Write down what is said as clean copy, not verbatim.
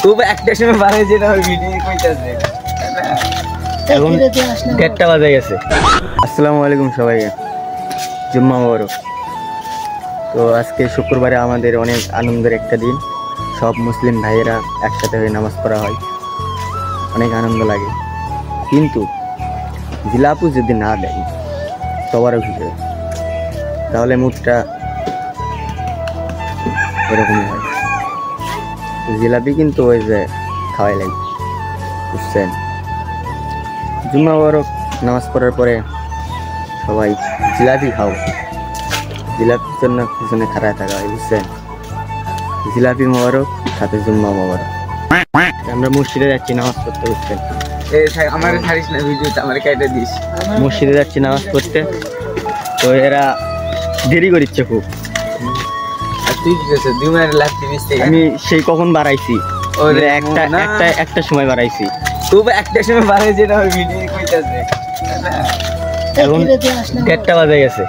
খুব একটা সময় বাড়ে যেটা ওই ভিডিও কইতাছে এখন 1:30 বাজে গেছে। আসসালামু আলাইকুম সবাইকে, জুম্মা মোবারক। তো আজকে শুক্রবারে আমাদের অনেক আনন্দের একটা দিন। সব মুসলিম ভাইয়েরা একসাথে হয়ে নামাজ পড়া হয়, অনেক আনন্দ লাগে। কিন্তু জিলাপু যদি না দেয় সবারও হিসেবে, তাহলে মুডটা এরকমই হয়। জিলাপি কিন্তু ওই যে খাওয়াই লাগে, বুঝছেন? জুম্মা মোবারক নামাজ পড়ার পরে সবাই জিলাপি খাও, জিলাপির জন্য পিছনে খাড়ায় থাকা হয়, বুঝছেন? জিলাপি মোবারক, সাথে জুম্মা মোবারক। আমরা মসজিদে যাচ্ছি নামাজ পড়তে, বুঝছেন? আমার ছাড়িস না ভিডিওটা, আমার কেটে দিস। মসজিদে যাচ্ছি নামাজ পড়তে, তো এরা দেরি করিচ্ছে খুব। আর তুই কি করছিস? 2 মিনিট লাগতে দিস। আমি সেই কখন বাড়াইছি, ওরে একটা সময় বাড়াইছি। খুব একটা সময় বাড়ে যেটা ওই ভিডিও কইতাছে এখন 1:30 বাজে গেছে।